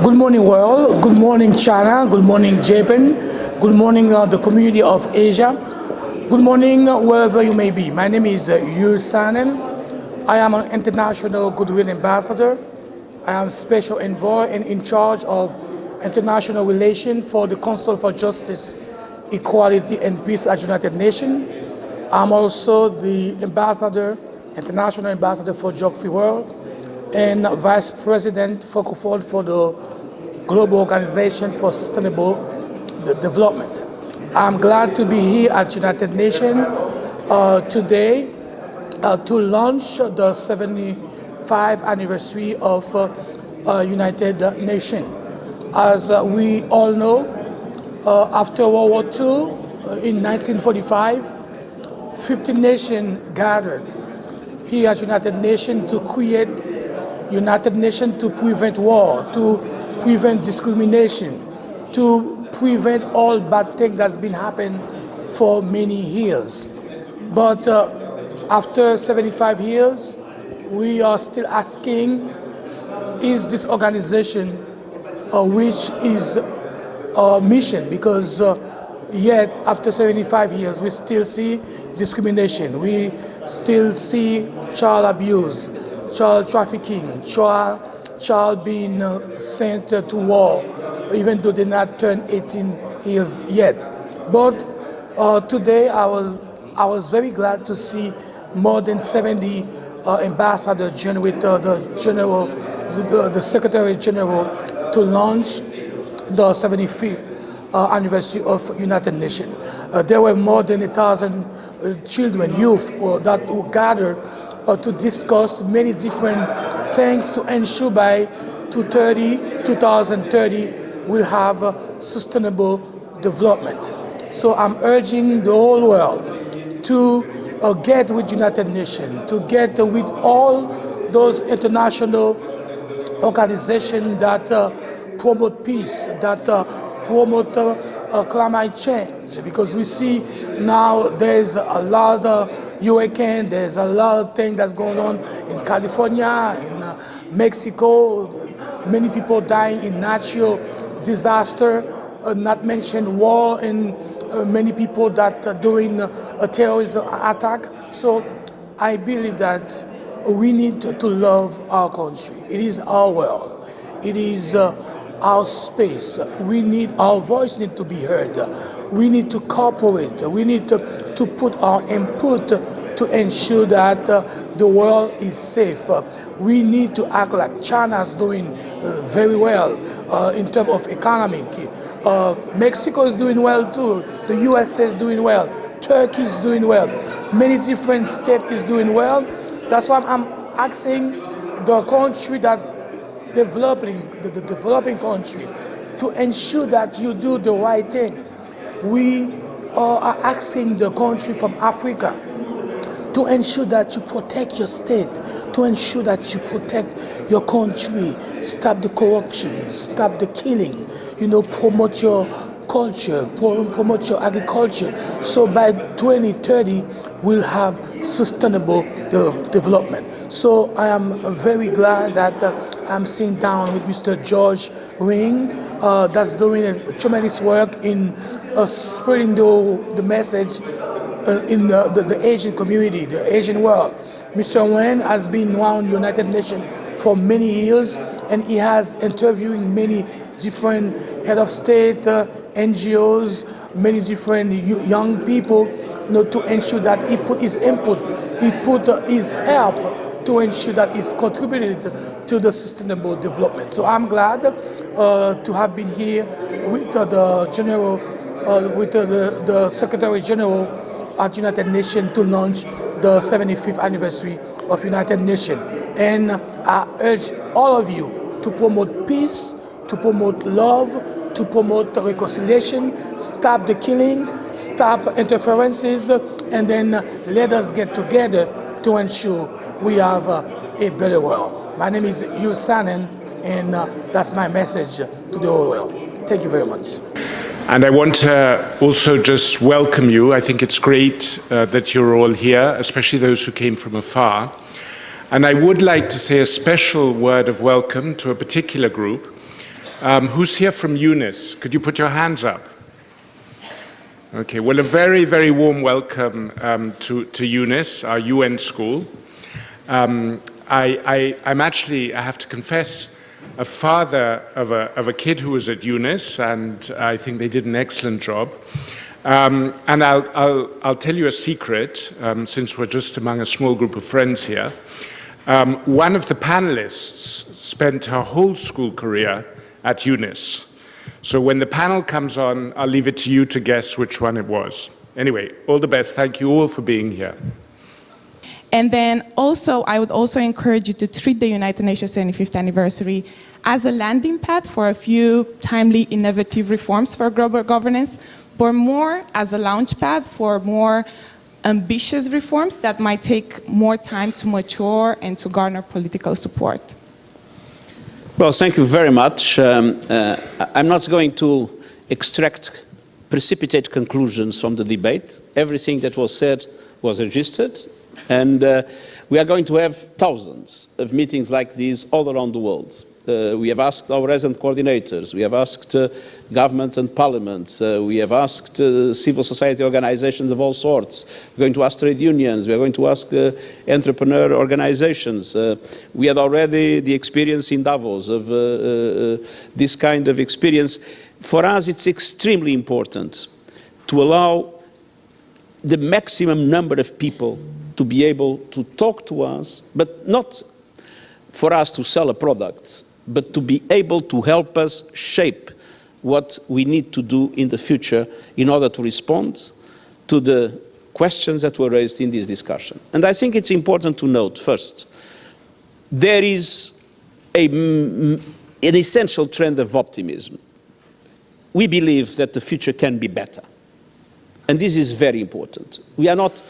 Good morning, world. Good morning, China. Good morning, Japan. Good morning, the community of Asia. Good morning, wherever you may be. My name is Hugues Sanon. I am an international goodwill ambassador. I am special envoy and in charge of international relations for the Council for Justice, Equality and Peace at United Nations. I'm also the ambassador, international ambassador for Geography World, and Vice President Francophone for the Global Organization for Sustainable Development. I'm glad to be here at United Nations today to launch the 75th anniversary of United Nations. As we all know, after World War II, in 1945, 50 nations gathered here at United Nations to create United Nations to prevent war, to prevent discrimination, to prevent all bad things that's been happening for many years. But after 75 years, we are still asking, is this organization which is our mission? Because yet after 75 years, we still see discrimination. We still see child abuse, child trafficking, child being sent to war, even though they not turned 18 years yet. But today I was very glad to see more than 70 ambassadors with the Secretary General to launch the 75th anniversary of United Nations. There were more than 1,000 children, youth that gathered to discuss many different things to ensure by 2030 we'll have sustainable development. So I'm urging the whole world to get with United Nations, to get with all those international organizations that promote peace, that promote climate change, because we see now there's a lot of hurricane, there's a lot of things that's going on in California, in Mexico, many people dying in natural disaster, not mention war, and many people that are doing a terrorism attack. So I believe that we need to love our country. It is our world. It is our space. Our voice need to be heard. We need to cooperate. We need to put our input to ensure that the world is safe. We need to act like China's doing very well in terms of economic. Mexico is doing well too. The USA is doing well. Turkey is doing well. Many different states is doing well. That's why I'm asking the country that the developing country to ensure that you do the right thing. We are asking the country from Africa to ensure that you protect your state, to ensure that you protect your country, stop the corruption, stop the killing, promote your culture, promote your agriculture. So by 2030, we'll have sustainable development. So I am very glad that I'm sitting down with Mr. George Ring, that's doing a tremendous work in spreading the message in the Asian community, the Asian world. Mr. Wen has been around United Nations for many years, and he has interviewing many different head of state, NGOs, many different young people, to ensure that he put his input, he put his help to ensure that he's contributed to the sustainable development. So I'm glad to have been here with the General, with the Secretary General at United Nations to launch the 75th anniversary of United Nations. And I urge all of you to promote peace, to promote love, to promote reconciliation, stop the killing, stop interferences, and then let us get together to ensure we have a better world. My name is Hugues Sanon, and that's my message to the whole world. Thank you very much. And I want to also just welcome you. I think it's great that you're all here, especially those who came from afar. And I would like to say a special word of welcome to a particular group. Who's here from UNIS? Could you put your hands up? Okay, well, a very, very warm welcome to UNIS, our UN school. I'm actually, I have to confess, a father of a kid who was at UNIS, and I think they did an excellent job. And I'll tell you a secret, since we're just among a small group of friends here. One of the panelists spent her whole school career at UNIS. So when the panel comes on, I'll leave it to you to guess which one it was. Anyway, all the best. Thank you all for being here. And then also, I would also encourage you to treat the United Nations 75th anniversary as a landing pad for a few timely, innovative reforms for global governance, but more as a launch pad for more ambitious reforms that might take more time to mature and to garner political support. Well, thank you very much. I'm not going to extract precipitate conclusions from the debate. Everything that was said was registered, and we are going to have thousands of meetings like these all around the world. We have asked our resident coordinators, we have asked governments and parliaments, we have asked civil society organizations of all sorts, we're going to ask trade unions, we are going to ask entrepreneur organizations. We had already the experience in Davos of this kind of experience. For us, it's extremely important to allow the maximum number of people to be able to talk to us, but not for us to sell a product, but to be able to help us shape what we need to do in the future in order to respond to the questions that were raised in this discussion. And I think it's important to note, first, there is an essential trend of optimism. We believe that the future can be better. And this is very important. We are not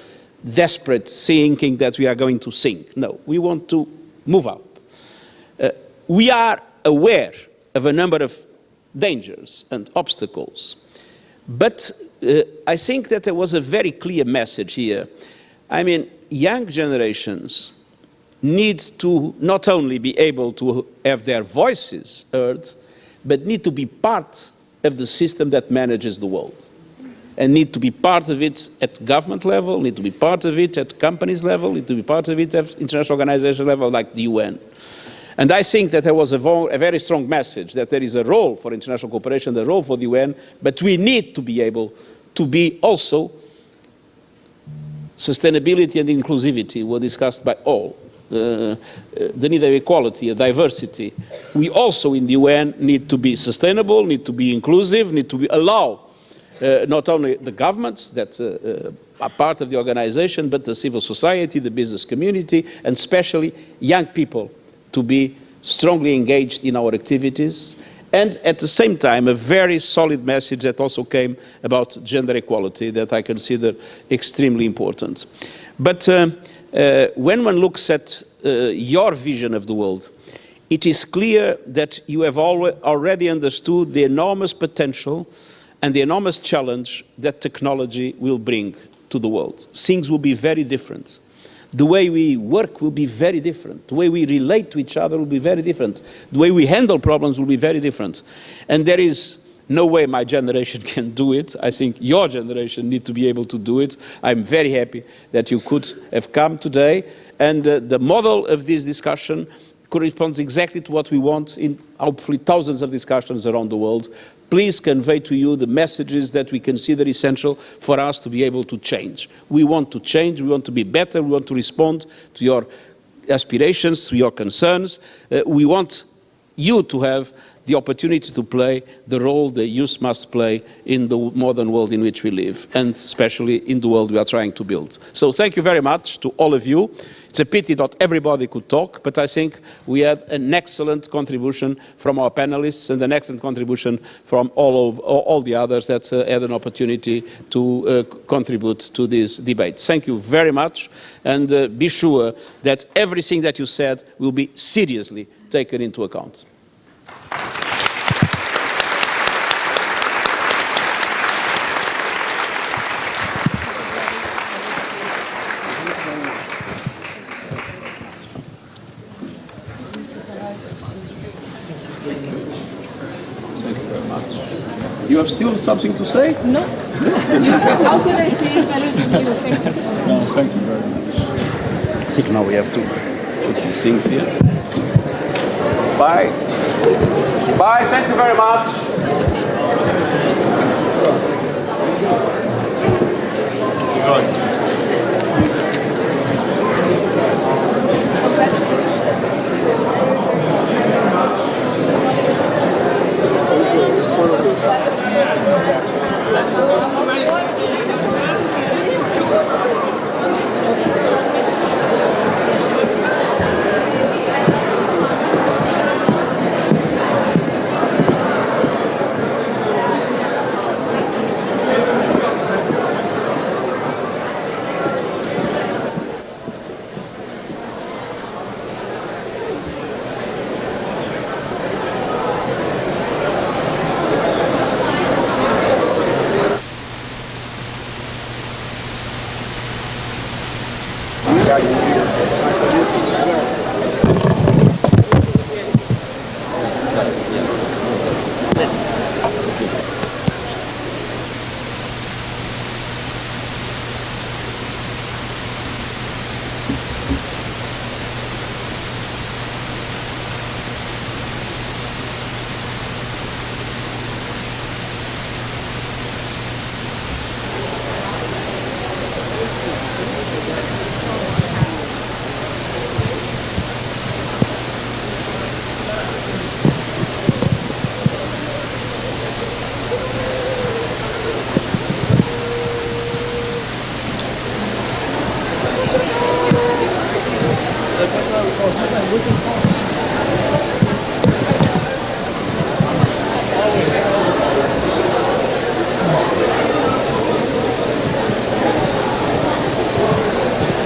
desperate thinking that we are going to sink. No, we want to move up. We are aware of a number of dangers and obstacles, but I think that there was a very clear message here. I mean, young generations need to not only be able to have their voices heard, but need to be part of the system that manages the world, and need to be part of it at government level, need to be part of it at companies level, need to be part of it at international organization level like the UN. And I think that there was a very strong message that there is a role for international cooperation, a role for the UN, but we need to be able to be also sustainability and inclusivity were discussed by all. The need of equality, diversity. We also in the UN need to be sustainable, need to be inclusive, need to allow not only the governments that are part of the organization, but the civil society, the business community, and especially young people to be strongly engaged in our activities, and at the same time a very solid message that also came about gender equality that I consider extremely important. But when one looks at your vision of the world, it is clear that you have already understood the enormous potential and the enormous challenge that technology will bring to the world. Things will be very different. The way we work will be very different. The way we relate to each other will be very different. The way we handle problems will be very different. And there is no way my generation can do it. I think your generation need to be able to do it. I'm very happy that you could have come today. And the model of this discussion corresponds exactly to what we want in hopefully thousands of discussions around the world. Please convey to you the messages that we consider essential for us to be able to change. We want to change, we want to be better, we want to respond to your aspirations, to your concerns. We want you to have the opportunity to play the role the youth must play in the modern world in which we live, and especially in the world we are trying to build. So thank you very much to all of you. It's a pity not everybody could talk, but I think we had an excellent contribution from our panelists and an excellent contribution from all the others that had an opportunity to contribute to this debate. Thank you very much, and be sure that everything that you said will be seriously taken into account. You have still something to say? No. How could I say it better than you? Thank you so much. No, thank you very much. I think now we have to put these things here. Bye. Bye, thank you very much.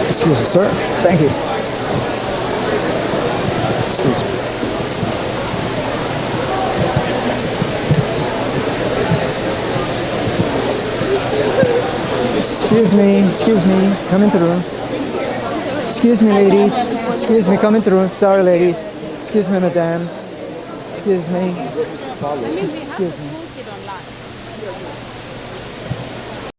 Excuse me, sir. Thank you. Excuse me. Excuse me, come into the room. Excuse me, ladies. Excuse me, come into the room. Sorry, ladies. Excuse me, madame. Excuse me. Excuse me.